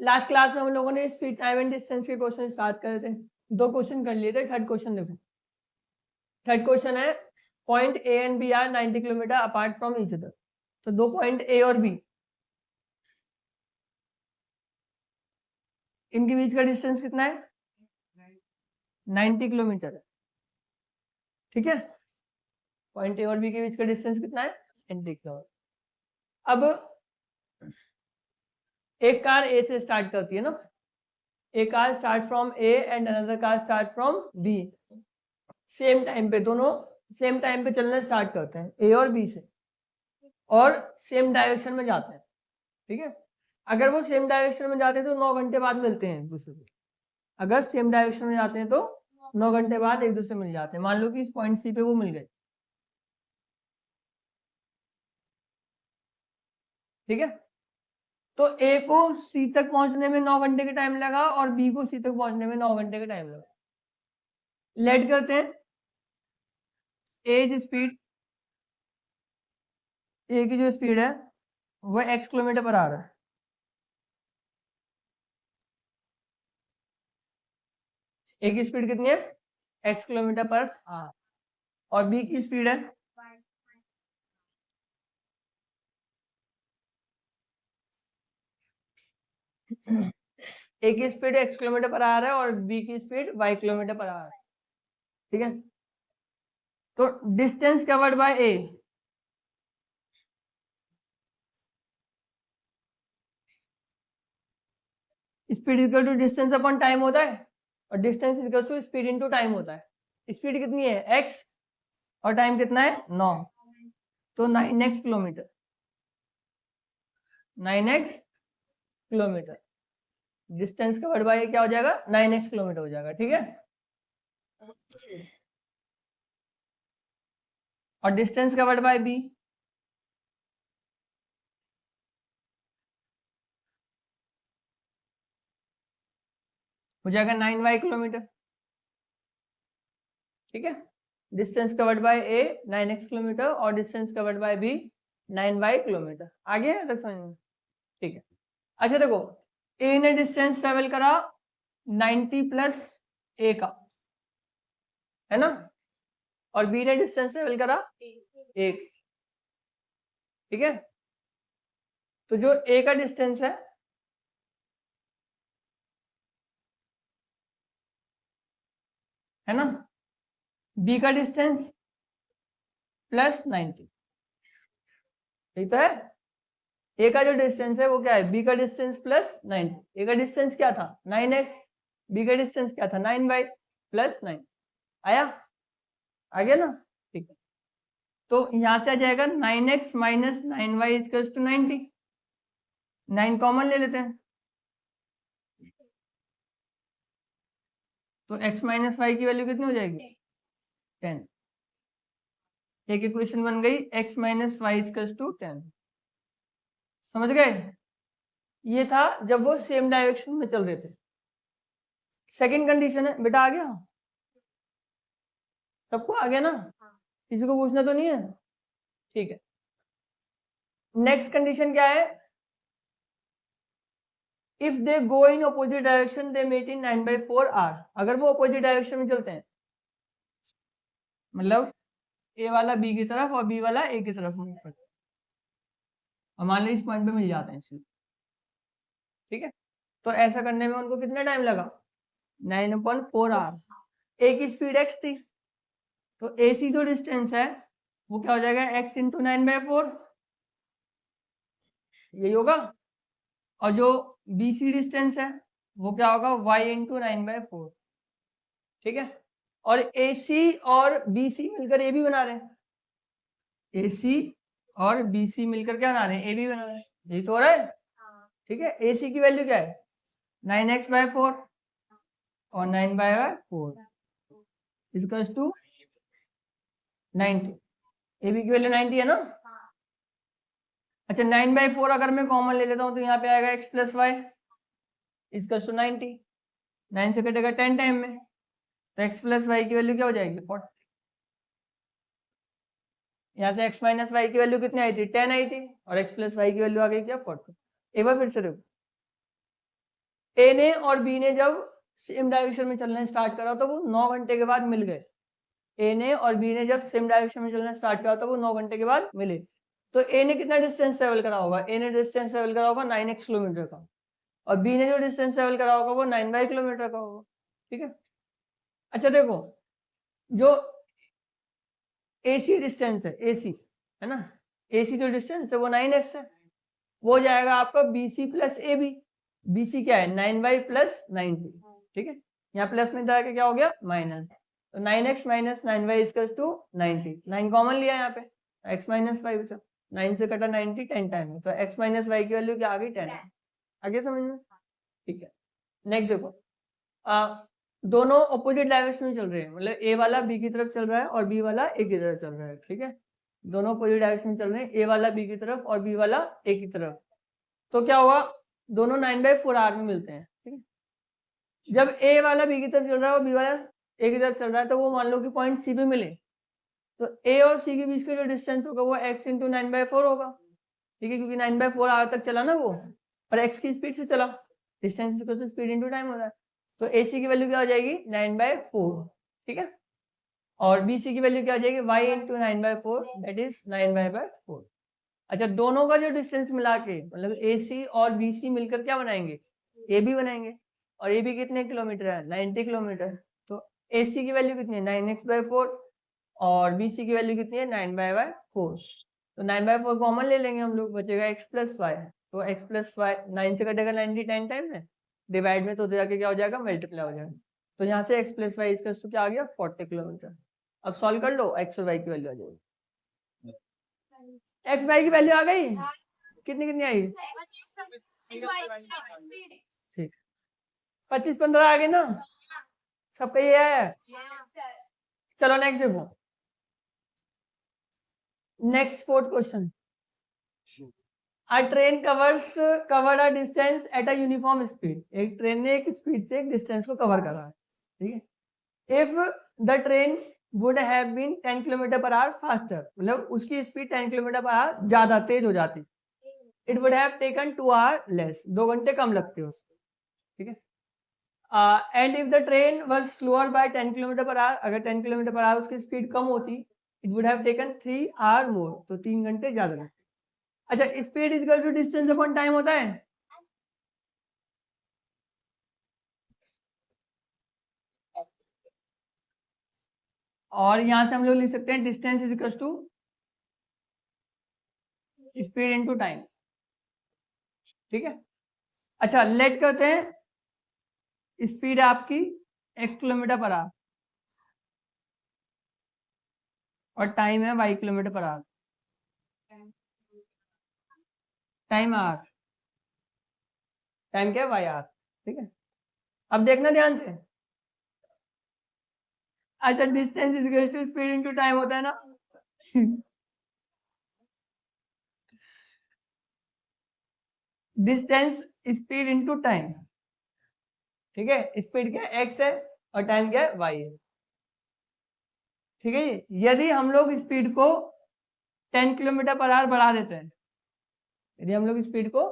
Last class में हम लोगों ने स्पीड टाइम एंड डिस्टेंस के क्वेश्चन स्टार्ट करे थे, 2 क्वेश्चन कर लिए थे। थर्ड क्वेश्चन देखो। थर्ड क्वेश्चन है point a and b are 90 kilometre apart from each other. तो 2 पॉइंट ए और बी, इनके बीच का डिस्टेंस कितना है? 90 किलोमीटर है। ठीक है, पॉइंट ए और बी के बीच का डिस्टेंस कितना है? 90 किलोमीटर। अब एक कार ए से स्टार्ट करती है ना, A car start from A and another car start from B. Same time पे, दोनों सेम टाइम पे चलना स्टार्ट करते हैं ए और बी से, और सेम डायरेक्शन में जाते हैं। ठीक है, अगर वो सेम डायरेक्शन में जाते हैं तो 9 घंटे बाद मिलते हैं एक दूसरे को। अगर सेम डायरेक्शन में जाते हैं तो 9 घंटे बाद एक दूसरे मिल जाते हैं। मान लो कि इस पॉइंट सी पे वो मिल गए। ठीक है, तो ए को सी तक पहुंचने में 9 घंटे का टाइम लगा और बी को सी तक पहुंचने में 9 घंटे का टाइम लगा। लेट करते हैं, ए स्पीड, ए की जो स्पीड है वो x किलोमीटर पर आ रहा है। ए की स्पीड कितनी है? x kilometre per hour. और बी की स्पीड है ए की speed x kilometre per hour है और बी की speed y kilometre per hour है। ठीक है, तो distance covered by a, speed equal to distance upon time होता है, और distance equal to speed into time होता है। स्पीड कितनी है? x, और टाइम कितना है? 9, तो 9x kilometre, 9x kilometre. Distance covered bye क्या हो जाएगा? 9x किलोमीटर हो जाएगा। ठीक है, और डिस्टेंस कवर्ड बाय बी हो जाएगा 9y किलोमीटर। ठीक है, distance covered by A 9x kilometre और distance covered by B 9y kilometre. आगे तक समझ में? ठीक है, अच्छा देखो, ए ने डिस्टेंस ट्रेवल करा 90 प्लस ए का, है ना, और बी ने डिस्टेंस ट्रेवल करा 1। ठीक है, तो जो ए का डिस्टेंस है ना, बी का डिस्टेंस प्लस 90, ठीक तो है। ए का जो डिस्टेंस है वो क्या है? बी का डिस्टेंस प्लस 90। ए का डिस्टेंस क्या था? 9x, बी का डिस्टेंस क्या था? 9y plus 9। आया? आ गया ना? ठीक है, तो यहां से आ जाएगा 9x minus 9y equals to 90। 9 common ले लेते हैं, तो x माइनस वाई की वैल्यू कितनी हो जाएगी? 10। एक इक्वेशन बन गई, x minus y equals to 10। समझ गए? ये था जब वो सेम डायरेक्शन में चल रहे थे। सेकंड कंडीशन है बेटा, आ गया? सबको आ गया ना? किसी को पूछना तो नहीं है? ठीक है, नेक्स्ट कंडीशन क्या है? If they go in opposite direction they meet in 9/4 आर। अगर वो अपोजिट डायरेक्शन में चलते हैं, मतलब ए वाला बी की तरफ और बी वाला ए की तरफ मूव करते हैं, मान लो इस पॉइंट पे मिल जाते हैं इसलिए। ठीक है, तो ऐसा करने में उनको कितना टाइम लगा? 9/4 आर। ए की स्पीड x थी, तो ए सी जो डिस्टेंस है वो क्या हो जाएगा? x इंटू 9/4, यही होगा। और जो बी सी डिस्टेंस है वो क्या होगा? y into 9/4। ठीक है, और ए सी और बी सी मिलकर ए भी बना रहे हैं। ए सी और बी सी मिलकर क्या बना रहे हैं? ए भी बना रहे हैं। यही तो हो रहा है। ठीक है, ए सी की वैल्यू क्या है? 9x/4 और 9/4 इक्वल्स टू 90। ए बी की वैल्यू 90 है ना? अच्छा, 9/4 अगर मैं कॉमन ले लेता हूं तो यहाँ पे आएगा x plus y equals to 90। 9 से कटेगा 10 टाइम में, तो x प्लस वाई की वैल्यू क्या हो जाएगी? 40। यहाँ से x माइनस वाई की वैल्यू कितनी आई थी? 10 आई थी, और x प्लस वाई की वैल्यू आ गई क्या? 40। एक बार फिर से देखो, ए ने और बी ने जब सेम डायरेक्शन में चलना स्टार्ट करा तो वो 9 घंटे के बाद मिल गए। ए ने और बी ने जब सेम डायरेक्शन में चलना स्टार्ट करा तो वो 9 घंटे के बाद मिले। तो ए ने कितना डिस्टेंस ट्रेवल करा होगा? ए ने डिस्टेंस ट्रेवल करा होगा 9x किलोमीटर का, और बी ने जो डिस्टेंस ट्रेवल करा होगा वो 9y किलोमीटर का होगा। ठीक है। अच्छा देखो, जो AC डिस्टेंस है, AC है ना, AC जो डिस्टेंस है वो 9x है, वो जाएगा आपका BC प्लस AB। BC क्या है? 9y plus 9b। ठीक है, यहाँ प्लस में जाके क्या हो गया? माइनस। तो 9x minus 9y equals to 90। 9 common लिया यहाँ पे, x माइनस 5 था, 9 से कटा 90, 10 टाइम है, तो x माइनस y की वैल्यू क्या आ गई? 10। आगे समझ में? ठीक है। नेक्स्ट देखो, दोनों ऑपोजिट डायरेक्शन में चल रहे हैं, मतलब ए वाला बी की तरफ चल रहा है और बी वाला ए की तरफ चल रहा है। ठीक है, दोनों ऑपोजिट डायरेक्शन में चल रहे हैं, ए वाला बी की तरफ और बी वाला ए की तरफ। तो क्या हुआ? दोनों 9/4 आवर में मिलते हैं। ठीक है, जब ए वाला बी की तरफ चल रहा है और बी वाला ए की तरफ चल रहा है, तो वो मान लो कि पॉइंट सी पे मिले, तो ए और सी के बीच का जो डिस्टेंस होगा वो x इंटू 9/4 होगा। ठीक है, क्योंकि 9/4 आवर तक चला ना वो, और x की स्पीड से चला, distance equal to speed into time होता है। तो AC की वैल्यू क्या हो जाएगी? 9/4। ठीक है, और BC की वैल्यू क्या हो जाएगी? y into 9/4, that is 9y/4। अच्छा, दोनों का जो डिस्टेंस मिला के, मतलब AC और BC मिलकर क्या बनाएंगे? AB बनाएंगे। और AB कितने किलोमीटर है? 90 किलोमीटर। तो AC की वैल्यू कितनी है? 9x/4, और BC की वैल्यू कितनी है? 9y/4। तो 9/4 कॉमन ले लेंगे हम लोग, बचेगा x प्लस वाई। तो x प्लस वाई 9 से कटेगा 90 10 टाइम में, डिवाइड में तो जाके क्या हो जाएगा? मल्टीप्लाई हो जाएगा। तो यहाँ से x प्लस वाई इसका क्या आ गया? 40 किलोमीटर। अब सॉल्व कर लो, x और y की वैल्यू आ जाएगी। x y की वैल्यू आ गई, कितनी कितनी आई? ठीक, 25-15 आ गई ना सबका? ये है। चलो नेक्स्ट देखो, next 4th question. A train covered a distance at a uniform speed। एक ट्रेन ने एक स्पीड से एक डिस्टेंस को कवर करा है। ठीक है, if the train would have been 10 kilometre per our faster, मतलब उसकी स्पीड 10 किलोमीटर पर आवर ज्यादा तेज हो जाती, it would have taken 2 hour less, 2 घंटे कम लगते उसको। ठीक है, and if the train was slower by 10 kilometre per hour, अगर 10 किलोमीटर पर आवर उसकी स्पीड कम होती, it would have taken 3 hour more, तो 3 घंटे ज्यादा लगते। अच्छा, speed is equal to distance upon time होता है। और यहां से हम लोग लिख सकते हैं distance is equal to speed into time. ठीक है, अच्छा लेट करते हैं, स्पीड है आपकी x किलोमीटर पर आवर और टाइम है y kilometre per hour. Time hour, time क्या है? y hour. ठीक है, अब देखना ध्यान से। अच्छा, distance is equal to speed into time होता है ना। Distance speed into time. ठीक है, स्पीड क्या है? x है, और टाइम क्या है? y है। ठीक है, यदि हम लोग स्पीड को 10 किलोमीटर पर आवर बढ़ा देते हैं, यदि हम लोग स्पीड को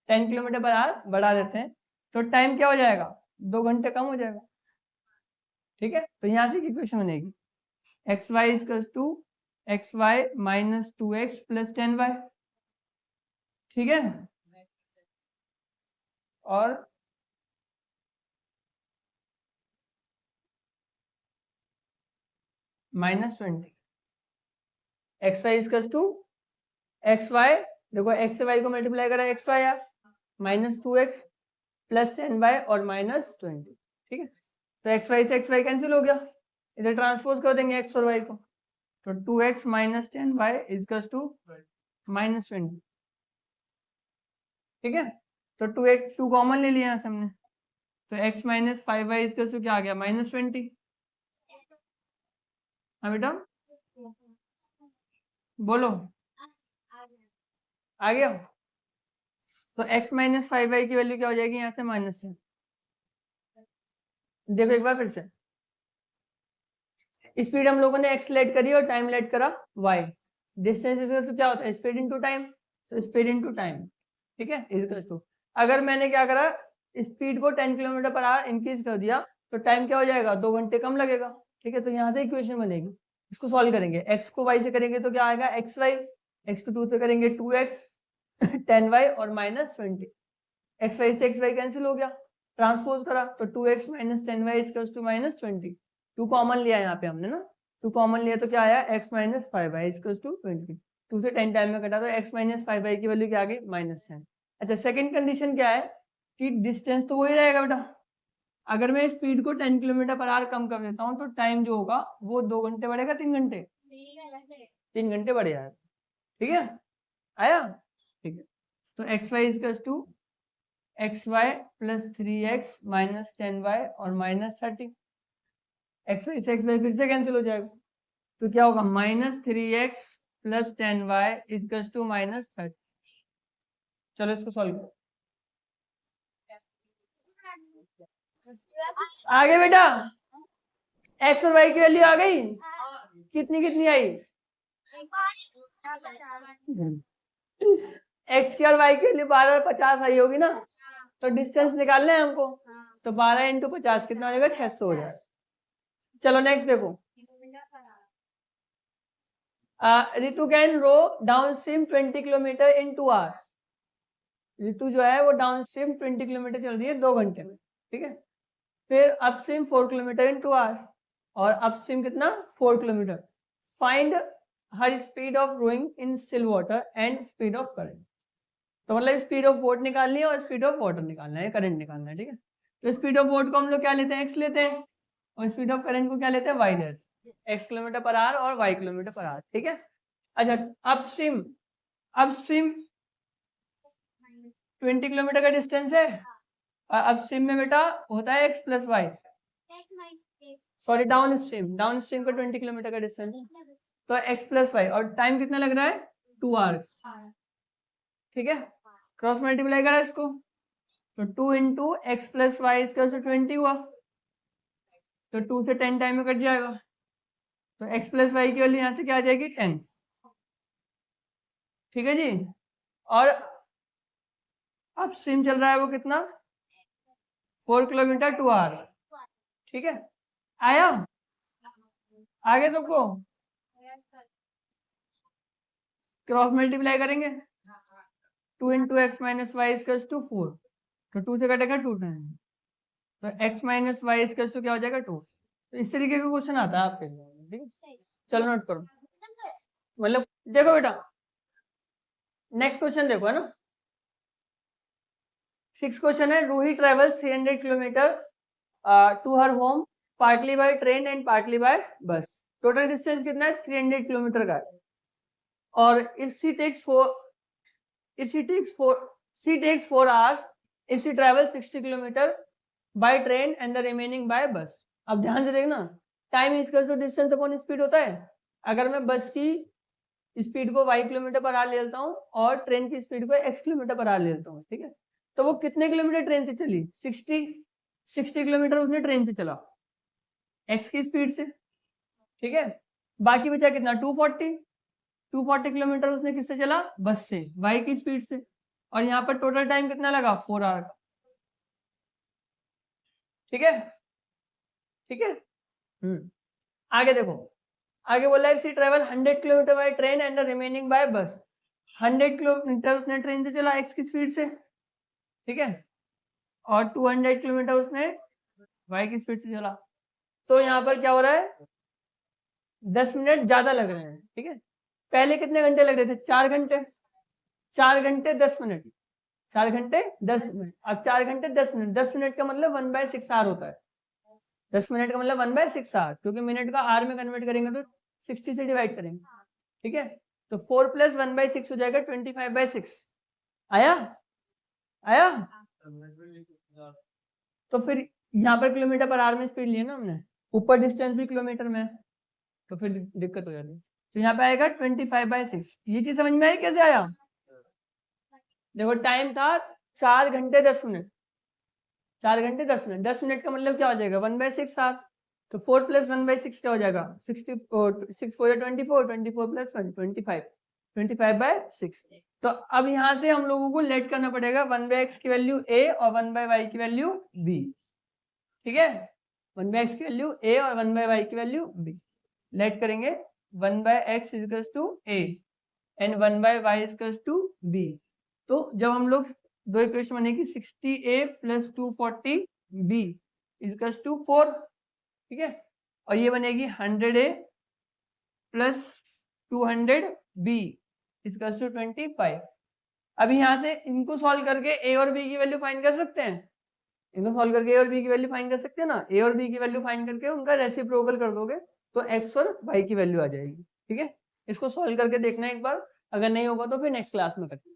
10 किलोमीटर पर आवर बढ़ा देते हैं, तो टाइम क्या हो जाएगा? 2 घंटे कम हो जाएगा। ठीक है, तो यहां से इक्वेशन बनेगी x y equals to x y minus 2x plus 10y। ठीक है, और -20 x y equals to x y, देखो एक्स से वाई को मल्टीप्लाई करा एक्स वाई आर, -2x प्लस 10y और -20। ठीक है, तो एक्स वाई से एक्स वाई कैंसिल हो गया, इधर ट्रांसपोज कर देंगे एक्स और वाई को, तो 2x minus 10y equals to -20। ठीक है, तो 2x 2 कॉमन ले लिया हमने, तो x minus 5y equals to क्या आ गया? -20। हाँ बेटा बोलो, आ गया। तो x माइनस 5y की वैल्यू क्या हो जाएगी यहाँ से? -10। देखो एक बार फिर से, स्पीड हम लोगों ने x लेट करी और टाइम लेट करा y। डिस्टेंस इक्वल टू क्या होता है? स्पीड इनटू टाइम, तो स्पीड इनटू टाइम। ठीक है, इक्वल टू, अगर मैंने क्या करा, स्पीड को 10 किलोमीटर पर आवर इंक्रीज कर दिया तो टाइम क्या हो जाएगा, 2 घंटे कम लगेगा। ठीक है, तो यहाँ से इक्वेशन बनेगी, इसको सॉल्व करेंगे। x को y से करेंगे तो क्या आएगा, xy, x को 2 से करेंगे 2x 10y और माइनस 20। xy से xy कैंसिल हो गया, ट्रांसपोज करा तो 2x minus 10y equals to minus 20। 2 common लिया यहाँ पे हमने ना, 2 कॉमन लिया तो क्या आया, x minus 5y equals to 20। 2 से 10 टाइम में कटा तो x माइनस 5y की वैल्यू क्या आ गई, माइनस 10। अच्छा, सेकंड कंडीशन क्या है कि डिस्टेंस तो वही रहेगा बेटा, अगर मैं स्पीड को 10 किलोमीटर पर आवर कम कर देता हूँ तो टाइम जो होगा वो 2 घंटे बढ़ेगा, 3 घंटे, 3 घंटे बढ़ जाएगा। ठीक है, आया, ठीक है। तो x y is to x y plus 3x minus 10y और माइनस 30। एक्स वाई से एक्स वाई फिर से कैंसिल हो जाएगा तो क्या होगा, minus 3x plus 10y is to minus 30। चलो इसको सॉल्व करो, आगे बेटा x और y की वैल्यू आ गई, कितनी कितनी आई, x की और y की वैल्यू 12 और 50 आई होगी ना, तो डिस्टेंस निकालना है हमको, तो 12 इंटू 50 कितना हो जाएगा, 600 हो जाएगा। चलो नेक्स्ट देखो, Ritu can row downstream 20 kilometre in 2 hour. Ritu जो है वो डाउन स्ट्रीम 20 किलोमीटर चल रही है 2 घंटे में। ठीक है, फिर अपस्ट्रीम 4 किलोमीटर इन 2 आवर्स और अपस्ट्रीम कितना, 4 kilometre. Find her speed of rowing in still water and speed of current. तो मतलब स्पीड ऑफ बोट निकालनी है और स्पीड ऑफ वाटर निकालना है, करंट निकालना है। ठीक है, तो स्पीड ऑफ बोट को हम लोग क्या लेते हैं, x लेते हैं, और स्पीड ऑफ करंट को क्या लेते हैं, y लेते हैं, x किलोमीटर पर आवर और y किलोमीटर पर आवर। ठीक है, अच्छा अपस्ट्रीम, अपस्ट्रीम 20 किलोमीटर का डिस्टेंस है, अपस्ट्रीम में बेटा होता है x plus y, sorry downstream, downstream का 20 किलोमीटर का डिस्टेंस है तो x प्लस वाई, और टाइम कितना लग रहा है, 2 आवर। ठीक है, क्रॉस मल्टीप्लाई करा इसको तो 2 इंटू एक्स प्लस वाई इसका 20 हुआ, तो 2 से 10 टाइम में कट जाएगा तो x प्लस वाई की वैल्यू यहाँ से क्या आ जाएगी, 10। ठीक है जी, और अब स्ट्रीम चल रहा है वो कितना, 4 किलोमीटर 2 आवर। ठीक है, आया, आगे सबको क्रॉस मल्टीप्लाई करेंगे, 2 into x minus y equals to 4, तो 2 से कटेगा 2 टाइम, तो x minus y equals to क्या हो जाएगा, 2। तो इस तरीके का क्वेश्चन आता है आपके लिए। ठीक है, चलो नोट करो, मतलब देखो बेटा नेक्स्ट क्वेश्चन देखो, है ना, 6 क्वेश्चन है। Ruhi travels 300 kilometre to her home partly by train and partly by bus. Total distance कितना है, 300 किलोमीटर का है, और if she takes 4 hours if she travels 60 kilometre by train and the remaining by bus. अब ध्यान से देखना, time equals to distance upon speed होता है। अगर मैं बस की स्पीड को y किलोमीटर पर आवर ले लेता हूँ और ट्रेन की स्पीड को x किलोमीटर पर आवर ले लेता हूँ, ठीक है, तो वो कितने किलोमीटर ट्रेन से चली, 60 किलोमीटर उसने ट्रेन से चला x की स्पीड से। ठीक है, बाकी बचा कितना, 240 किलोमीटर उसने किससे चला, बस से, y की स्पीड से, और यहाँ पर टोटल टाइम कितना लगा, 4 आवर का। ठीक है, ठीक है, आगे देखो, आगे बोला है C travel 100 kilometre by train and remaining by bus. 100 kilometre उसने ट्रेन से चला x की स्पीड से, ठीक है, और 200 किलोमीटर उसने y की स्पीड से चला। तो यहाँ पर क्या हो रहा है, 10 मिनट ज्यादा लग रहे हैं। ठीक है, पहले कितने घंटे लग रहे थे, 4 घंटे, 4 घंटे 10 मिनट, 4 घंटे 10 मिनट, अब 4 घंटे 10 मिनट, 10 मिनट का मतलब 1/6 आवर होता है, 10 मिनट का मतलब 1/6 आवर, क्योंकि मिनट का आर में कन्वर्ट करेंगे तो 60 से डिवाइड करेंगे। ठीक है, तो 4 प्लस 1/6 हो जाएगा 25/6। आया, आया, तो फिर यहाँ पर किलोमीटर पर आवर में स्पीड लिया ना हमने, ऊपर डिस्टेंस भी किलोमीटर में है, तो फिर दिक्कत हो जाती है। तो यहाँ पे आएगा 25/6। ये चीज समझ में आई कैसे आया, देखो टाइम था 4 घंटे 10 मिनट, 4 घंटे 10 मिनट, 10 मिनट का मतलब क्या हो जाएगा, 1/6 आवर, तो 4 प्लस 1/6 क्या हो जाएगा, 64, 6 4 24, 24 प्लस 1 25, 25/6। तो अब यहाँ से हम लोगों को लेट करना पड़ेगा 1/x की वैल्यू a और 1/y की वैल्यू b। ठीक है, 1/x की वैल्यू a और 1/y की वैल्यू b। लेट करेंगे 1/x equals to a and 1/y equals to b। तो जब हम लोग दो इक्वेशन बनेगी 60a plus 240b equals to 4। ठीक है, और ये बनेगी 100a plus 200b equals to 25। अभी यहाँ से इनको सॉल्व करके a और b की वैल्यू फाइंड कर सकते हैं। इनको सॉल्व करके a और b की वैल्यू फाइंड कर सकते हैं ना। a और b की वैल्यू फाइंड करके उनका रेसिप्रोकल कर दोगे तो x और y की वैल्यू आ जाएगी। ठीक है, इसको सॉल्व करके देखना एक बार, अगर नहीं होगा तो फिर नेक्स्ट क्लास में करते हैं।